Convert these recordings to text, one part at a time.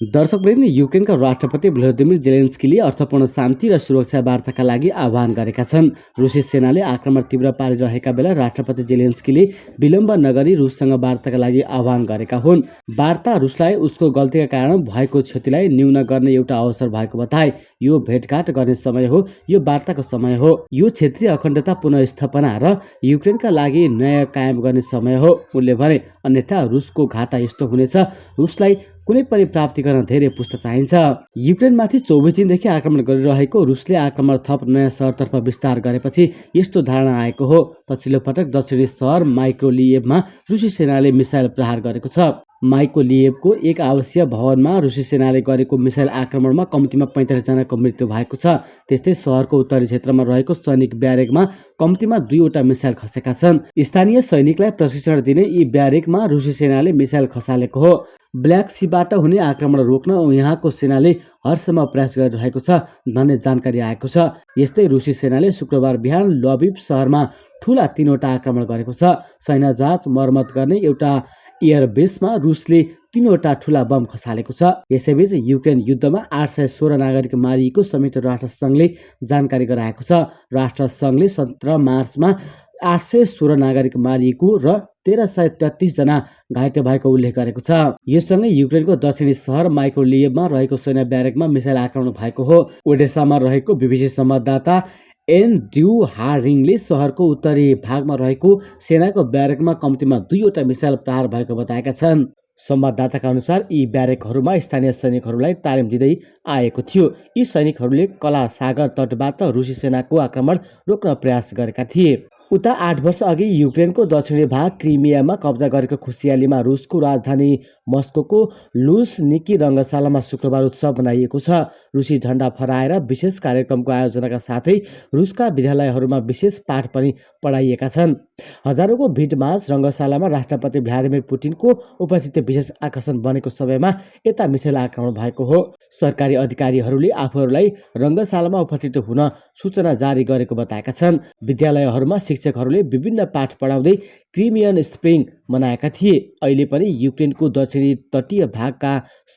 दर्शकवृन्द, युक्रेनका राष्ट्रपति भ्लोदिमिर जेलेन्स्कीले अर्थपूर्ण शान्ति र सुरक्षा वार्ताका लागि आह्वान गरेका छन्। रुसी सेनाले आक्रमण तीव्र पारिरहेका बेला राष्ट्रपति जेलेन्स्कीले विलम्ब नगरी रुससँग वार्ताका लागि आह्वान गरेका हुन्। वार्ता रुसलाई उसको गल्तीका कारण भएको क्षतिलाई न्यून गर्ने एउटा अवसर भएको बताए। यो भेटघाट गर्ने समय हो, यो वार्ताको समय हो, यो क्षेत्रीय अखण्डता पुनर्स्थापना र युक्रेनका लागि नयाँ कायम गर्ने समय हो, उनले भने। अन्यथा रुसको घाटा यस्तो हुनेछ, रुसलाई कुनै पनि प्राप्ति गर्न धेरै पुस्ता चाहिन्छ। युक्रेनमाथि 24 दिनदेखि आक्रमण गरिरहेको रुसले आक्रमण थप नयाँ सहरतर्फ विस्तार गरेपछि यस्तो धारणा आएको हो। पछिल्लो पटक दक्षिणी सहर माइक्रोलिएभमा रुसी सेनाले मिसाइल प्रहार गरेको छ। माइकोलिएभको एक आवासीय भवनमा रुसी सेनाले गरेको मिसाइल आक्रमणमा कम्तीमा 45 जनाको मृत्यु भएको छ। त्यस्तै सहरको उत्तरी क्षेत्रमा रहेको सैनिक ब्यारेकमा कम्तीमा 2वटा मिसाइल खसेका छन्। स्थानीय सैनिकलाई प्रशिक्षण दिने यी ब्यारेकमा रुसी सेनाले मिसाइल खसालेको हो। ब्ल्याक सीबाट हुने आक्रमण रोक्न यहाँको सेनाले हरसम्म प्रयास गरिरहेको छ भन्ने जानकारी आएको छ। यस्तै रुसी सेनाले शुक्रबार बिहान लभिभ सहरमा ठूला 3वटा आक्रमण गरेको छ। सैन्य जहाज मर्मत गर्ने एउटा एयरबेसमा रुसले 3वटा ठूला बम खसालेको छ। यसैबीच युक्रेन युद्धमा 816 नागरिक मारिएको संयुक्त राष्ट्रसङ्घले जानकारी गराएको छ। राष्ट्रसङ्घले 17 मार्चमा 816 नागरिक मारिएको र 1333 जना घाइते भएको उल्लेख गरेको छ। यससँगै युक्रेनको दक्षिणी सहर माइक्रोलिएभमा रहेको सैन्य ब्यारेकमा मिसाइल आक्रमण भएको हो। ओडेसामा रहेको बीबीसी संवाददाता एन्ड्रयू हारिङले सहरको उत्तरी भागमा रहेको सेनाको ब्यारेकमा कम्तीमा 2वटा मिसाइल प्रहार भएको बताएका छन्। संवाददाताका अनुसार यी ब्यारेकहरूमा स्थानीय सैनिकहरूलाई तालिम दिँदै आएको थियो। यी सैनिकहरूले कला सागर तटबाट रुसी सेनाको आक्रमण रोक्न प्रयास गरेका थिए। उता 8 वर्ष अघि युक्रेनको दक्षिणी भाग क्रिमियामा कब्जा गरेको खुसियालीमा रुसको राजधानी मस्कोको लुझनिकी रङ्गशालामा शुक्रबार उत्सव मनाइएको छ। रुसी झण्डा फहराएर विशेष कार्यक्रमको आयोजनाका साथै रुसका विद्यालयहरूमा विशेष पाठ पनि पढाइएका छन्। हजारौंको भिडमाझ रङ्गशालामा राष्ट्रपति भ्लादिमिर पुटिनको उपस्थिति विशेष आकर्षण बनेको समयमा यता मिसाइल आक्रमण भएको हो। सरकारी अधिकारीहरूले आफूहरूलाई रङ्गशालामा उपस्थित हुन सूचना जारी गरेको बताएका छन्। विद्यालयहरूमा शिक्षकहरूले विभिन्न पाठ पढाउँदै क्रिमियन स्प्रिङ मनाएका थिए। अहिले पनि युक्रेनको दक्षिणी तटीय भागका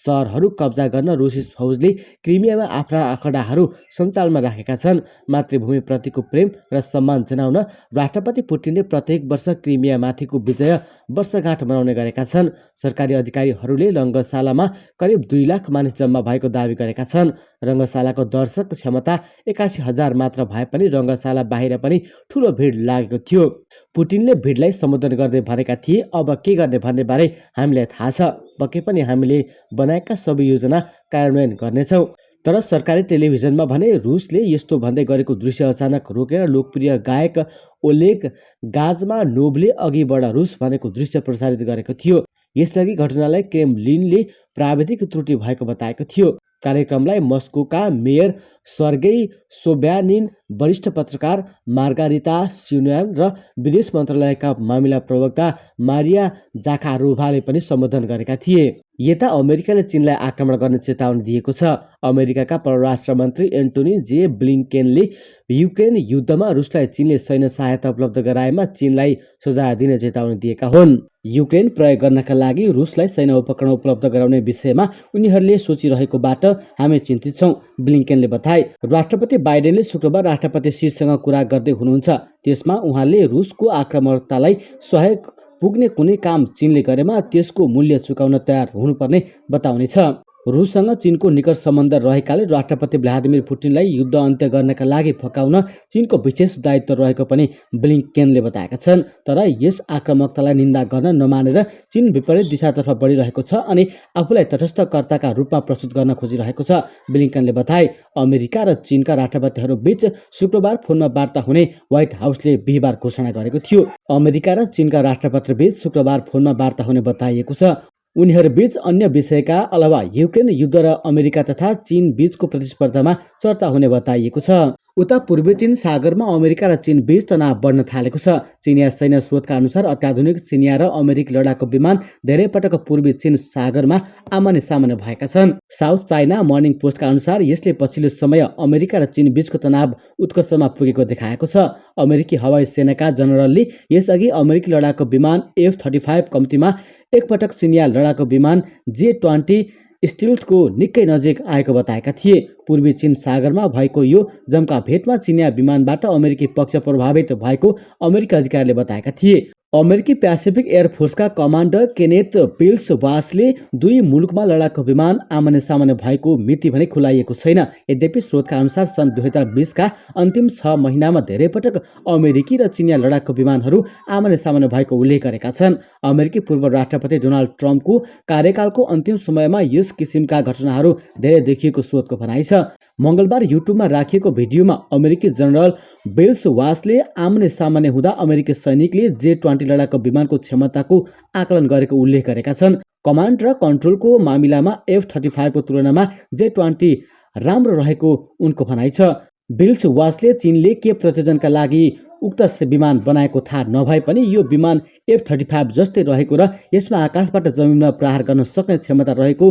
सहरहरू कब्जा गर्न रुसी फौजले क्रिमियामा आफ्ना अखडाहरू सञ्चालनमा राखेका छन्। मातृभूमिप्रतिको प्रेम र सम्मान जनाउन राष्ट्रपति पुटिनले प्रत्येक वर्ष क्रिमियामाथिको विजय वर्षगाँठ मनाउने गरेका छन्। सरकारी अधिकारीहरूले रङ्गशालामा करिब 2 लाख मानिस जम्मा भएको दावी गरेका छन्। रङ्गशालाको दर्शक क्षमता 81,000 मात्र भए पनि रङ्गशाला बाहिर पनि ठूलो भिड लागेको थियो। पुटिनले भिडलाई सम्बोधन गर्दै भनेका थिए, अब के गर्ने भन्ने बारे हामीलाई थाहा छ, पक्कै पनि हामीले बनाएका सबै योजना कार्यान्वयन गर्नेछौँ। तर सरकारी टेलिभिजनमा भने रुसले यस्तो भन्दै गरेको दृश्य अचानक रोकेर लोकप्रिय गायक ओलेग गाजमानोभले अघि बढ रुस भनेको दृश्य प्रसारित गरेको थियो। यसअघि घटनालाई क्रेमलिनले प्राविधिक त्रुटि भएको बताएको थियो। कार्यक्रमलाई मस्कोका मेयर सर्गेई सोब्यानिन, वरिष्ठ पत्रकार मार्गारिता सिन्यान र विदेश मन्त्रालयका मामिला प्रवक्ता मारिया जाखारोभाले पनि सम्बोधन गरेका थिए। यता अमेरिकाले चीनलाई आक्रमण गर्ने चेतावनी दिएको छ। अमेरिकाका परराष्ट्र मन्त्री एन्टोनी जे ब्लिङ्केनले युक्रेन युद्धमा रुसलाई चीनले सैन्य सहायता उपलब्ध गराएमा चीनलाई सजाय दिने चेतावनी दिएका हुन्। युक्रेन प्रयोग गर्नका लागि रुसलाई सैन्य उपकरण उपलब्ध गराउने विषयमा उनीहरूले सोचिरहेकोबाट हामी चिन्तित छौँ, ब्लिङ्केनले बताए। राष्ट्रपति बाइडेनले शुक्रबार राष्ट्रपति शीसँग कुरा गर्दै हुनुहुन्छ। त्यसमा उहाँले रुसको आक्रामकतालाई सहयोग पुग्ने कुनै काम चीनले गरेमा त्यसको मूल्य चुकाउन तयार हुनुपर्ने बताउनेछ। रुससँग चीनको निकट सम्बन्ध रहेकाले राष्ट्रपति भ्लादिमिर पुटिनलाई युद्ध अन्त्य गर्नका लागि फकाउन चीनको विशेष दायित्व रहेको पनि ब्लिङ्केनले बताएका छन्। तर यस आक्रामकतालाई निन्दा गर्न नमानेर चीन विपरीत दिशातर्फ बढिरहेको छ अनि आफूलाई तटस्थकर्ताका रूपमा प्रस्तुत गर्न खोजिरहेको छ, ब्लिङ्केनले बताए। अमेरिका र चीनका राष्ट्रपतिहरू बीच शुक्रबार फोनमा वार्ता हुने व्हाइट हाउसले बिहिबार घोषणा गरेको थियो। अमेरिका र चीनका राष्ट्रपति बीच शुक्रबार फोनमा वार्ता हुने बताइएको छ। उनीहरूबीच अन्य विषयका अलावा युक्रेन युद्ध र अमेरिका तथा चीन बीचको प्रतिस्पर्धामा चर्चा हुने बताइएको छ। उता पूर्वी चीन सागरमा अमेरिका र चीन बीच तनाव बढ्न थालेको छ। चिनिया सैन्य स्रोतका अनुसार अत्याधुनिक चिनिया र अमेरिकी लडाकु विमान धेरै पटक पूर्वी चीन सागरमा आमने सामने भएका छन्। साउथ चाइना मर्निङ पोस्टका अनुसार यसले पछिल्लो समय अमेरिका र चीन बीचको तनाव उत्कर्षमा पुगेको देखाएको छ। अमेरिकी हवाई सेनाका जनरलले यसअघि अमेरिकी लडाकु विमान F-35 कम्तीमा एकपटक चिनिया लडाकु विमान J-20 स्टिल्थको निकै नजिक आएको बताएका थिए। पूर्वी चीन सागरमा भएको यो जम्का भेटमा चिनिया विमानबाट अमेरिकी पक्ष प्रभावित भएको अमेरिकी अधिकारीले बताएका थिए। अमेरिकी पेसिफिक एयरफोर्सका कमान्डर केनेथ पिल्स वासले दुई मुलुकमा लडाकु विमान आमने सामने भएको मिति भने खुलाइएको छैन। यद्यपि स्रोतका अनुसार सन् 2020का अन्तिम 6 महिनामा धेरै पटक अमेरिकी र चिनिया लडाकु विमानहरू आमने सामने भएको उल्लेख गरेका छन्। अमेरिकी पूर्व राष्ट्रपति डोनाल्ड ट्रम्पको कार्यकालको अन्तिम समयमा यस किसिमका घटनाहरू धेरै देखिएको स्रोतको भनाइ छ। मंगलबार युट्युबमा राखिएको भिडियोमा अमेरिकी जनरल बिल्स वासले आमने सामने हुँदा अमेरिकी सैनिकले J-20 लडाकु विमानको क्षमताको आकलन गरेको उल्लेख गरेका छन्। कमान्ड र कन्ट्रोलको मामिलामा F-35 को तुलनामा J-20 राम्रो रहेको उनको भनाइ छ। बिल्स वासले चीनले के प्रयोजनका लागि उक्त विमान बनाएको थाहा नभए पनि यो विमान F-35 जस्तै रहेको र यसमा आकाशबाट जमिनमा प्रहार गर्न सक्ने क्षमता रहेको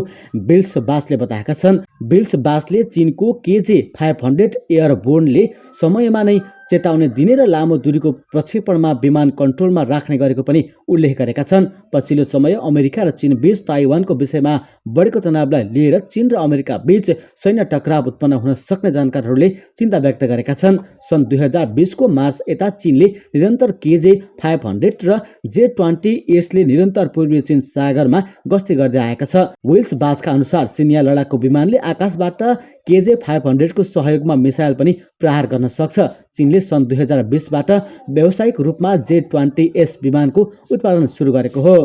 बिल्स बासले बताएका छन्। बिल्स बासले चीनको KJ-500 एयरबोर्नले समयमा नै चेतावनी दिने र लामो दूरीको प्रक्षेपणमा विमान कन्ट्रोलमा राख्ने गरेको पनि उल्लेख गरेका छन्। पछिल्लो समय अमेरिका र चीन बीच ताइवानको विषयमा बढेको तनावलाई लिएर चीन र अमेरिका बीच सैन्य टकराव उत्पन्न हुन सक्ने जानकारहरूले चिन्ता व्यक्त गरेका छन्। सन् 2020 को मार्च यता चीनले निरन्तर KJ-500 र J-20 निरन्तर पूर्वी चीन सागरमा गस्ती गर्दै आएका छ। विल्स बाजका अनुसार चिनिया लडाकु विमानले आकाशबाट KJ-500 को सहयोगमा मिसाइल पनि प्रहार गर्न सक्छ। चीनले सन् 2020बाट व्यावसायिक रूपमा J-20S विमानको उत्पादन सुरु गरेको हो।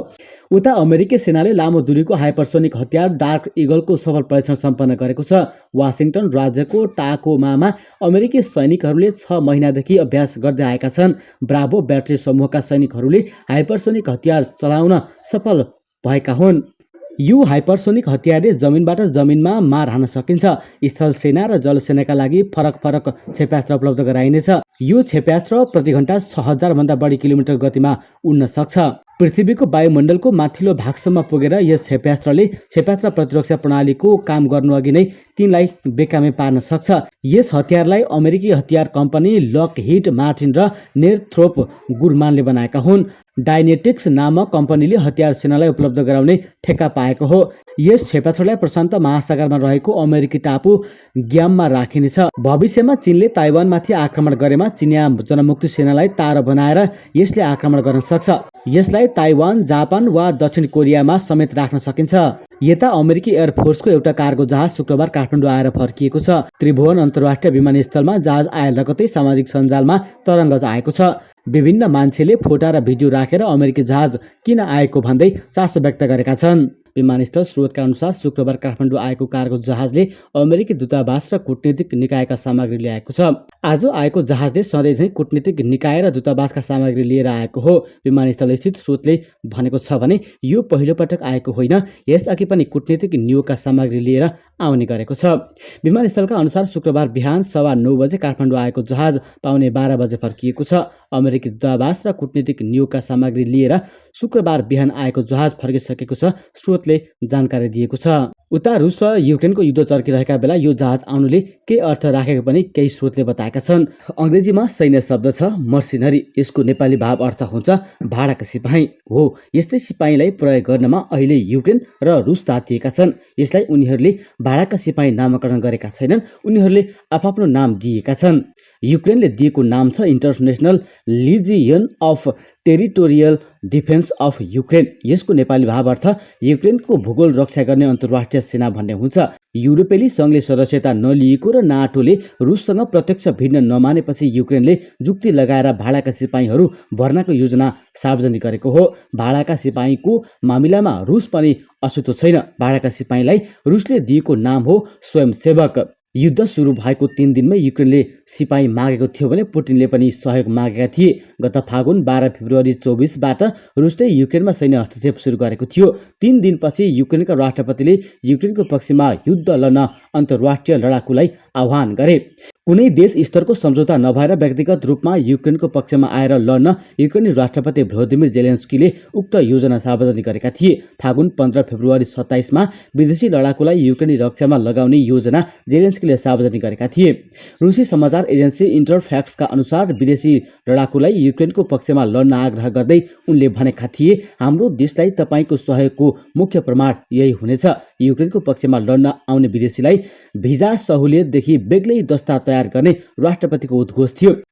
उता अमेरिकी सेनाले लामो दूरीको हाइपरसोनिक हतियार डार्क इगलको सफल परीक्षण सम्पन्न गरेको छ। वाशिंगटन राज्यको टाकोमामा अमेरिकी सैनिकहरूले 6 महिनादेखि अभ्यास गर्दै आएका छन्। ब्राभो ब्याट्री समूहका सैनिकहरूले हाइपरसोनिक हतियार चलाउन सफल भएका हुन्। यो हाइपरसोनिक हतियारले जमिनबाट जमिनमा मार हान्न सकिन्छ। स्थल सेना र जल सेनाका लागि फरक फरक क्षेपणास्त्र उपलब्ध गराइनेछ। यो क्षेपणास्त्र प्रति घण्टा 6000 भन्दा बढी किलोमिटर गतिमा उड्न सक्छ। पृथ्वीको वायुमण्डलको माथिल्लो भागसम्म पुगेर यस क्षेपणास्त्रले क्षेपणास्त्र प्रतिरक्षा प्रणालीको काम गर्नु अघि नै तिनलाई बेकामे पार्न सक्छ। यस हतियारलाई अमेरिकी हतियार कम्पनी लकहिड मार्टिन र नेरथ्रोप गुरमानले बनाएका हुन्। डाइनेटिक्स नामक कम्पनीले हतियार सेनालाई उपलब्ध गराउने ठेक्का पाएको हो। यस क्षेपणास्त्रलाई प्रशान्त महासागरमा रहेको अमेरिकी टापु ग्याममा राखिनेछ। भविष्यमा चीनले ताइवानमाथि आक्रमण गरेमा चिनिया जनमुक्ति सेनालाई तार बनाएर यसले आक्रमण गर्न सक्छ। यसलाई ताइवान, जापान वा दक्षिण कोरियामा समेत राख्न सकिन्छ। यता अमेरिकी एयरफोर्सको एउटा कार्गो जहाज शुक्रबार काठमाडौँ आएर फर्किएको छ। त्रिभुवन अन्तर्राष्ट्रिय विमानस्थलमा जहाज आए लगतै सामाजिक सञ्जालमा तरङ्ग आएको छ। विभिन्न मान्छेले फोटा र भिडियो राखेर अमेरिकी जहाज किन आएको भन्दै चासो व्यक्त गरेका छन्। विमानस्थल स्रोतका अनुसार शुक्रबार काठमाडौँ आएको कार्गो जहाजले अमेरिकी दूतावास र कूटनीतिक निकायका सामग्री ल्याएको छ। आज आएको जहाजले सधैँझै कूटनीतिक निकाय र दूतावासका सामग्री लिएर आएको हो। विमानस्थल स्थित स्रोतले भनेको छ भने यो पहिलो पटक आएको होइन, यसअघि पनि कूटनीतिक नियोगका सामग्री लिएर आउने गरेको छ। विमानस्थलका अनुसार शुक्रबार बिहान 9:15 बजे काठमाडौँ आएको जहाज पाउने 12 बजे फर्किएको छ। अमेरिकी दूतावास र कूटनीतिक नियोगका सामग्री लिएर शुक्रबार बिहान आएको जहाज फर्किसकेको छ, स्रोतले जानकारी दिएको छ। उता रुस र युक्रेनको युद्ध चर्किरहेका बेला यो जहाज आउनुले के अर्थ राखेको पनि केही स्रोतले बताएका छन्। अङ्ग्रेजीमा सैन्य शब्द छ मर्सिनरी। यसको नेपाली भाव अर्थ हुन्छ भाडाका सिपाही हो। यस्तै सिपाहीलाई प्रयोग गर्नमा अहिले युक्रेन र रुस तातिएका छन्। यसलाई उनीहरूले भाडाका सिपाही नामाकरण गरेका छैनन्, उनीहरूले आफ्नो नाम दिएका छन्। युक्रेनले दिएको नाम छ international Legion of territorial defence of Ukraine. यसको नेपाली भाव अर्थ युक्रेनको भूगोल रक्षा गर्ने अन्तर्राष्ट्रिय सेना भन्ने हुन्छ। युरोपेली सङ्घले सदस्यता नलिएको र नाटोले रुससँग प्रत्यक्ष भिड्न नमानेपछि युक्रेनले जुक्ति लगाएर भाडाका सिपाहीहरू भर्नाको योजना सार्वजनिक गरेको हो। भाडाका सिपाहीको मामिलामा रुस पनि अछुतो छैन। भाडाका सिपाहीलाई रुसले दिएको नाम हो स्वयंसेवक। युद्ध सुरु भएको 3 दिनमै युक्रेनले सिपाही मागेको थियो भने पुटिनले पनि सहयोग मागेका थिए। गत फागुन 12 फेब्रुअरी 24बाट रुसले युक्रेनमा सैन्य हस्तक्षेप सुरु गरेको थियो। 3 दिनपछि युक्रेनका राष्ट्रपतिले युक्रेनको पक्षमा युद्ध लड्न अन्तर्राष्ट्रिय लडाकुलाई आह्वान गरे। कुनै देश स्तरको सम्झौता नभएर व्यक्तिगत रूपमा युक्रेनको पक्षमा आएर लड्न युक्रेनी राष्ट्रपति भ्लोदिमिर जेलेन्स्कीले उक्त योजना सार्वजनिक गरेका थिए। फागुन 15 फेब्रुअरी 27मा विदेशी लडाकुलाई युक्रेनी रक्षामा लगाउने योजना जेलेन्स्कीले सार्वजनिक गरेका थिए। रुसी समाचार एजेन्सी इन्टरफ्याक्सका अनुसार विदेशी लडाकुलाई युक्रेनको पक्षमा लड्न आग्रह गर्दै उनले भनेका थिए, हाम्रो देशलाई तपाईँको सहयोगको मुख्य प्रमाण यही हुनेछ। युक्रेनको पक्षमा लड्न आउने विदेशीलाई भिजा सहुलियतदेखि बेग्लै दस्ता तयार गर्ने राष्ट्रपतिको उद्घोष थियो।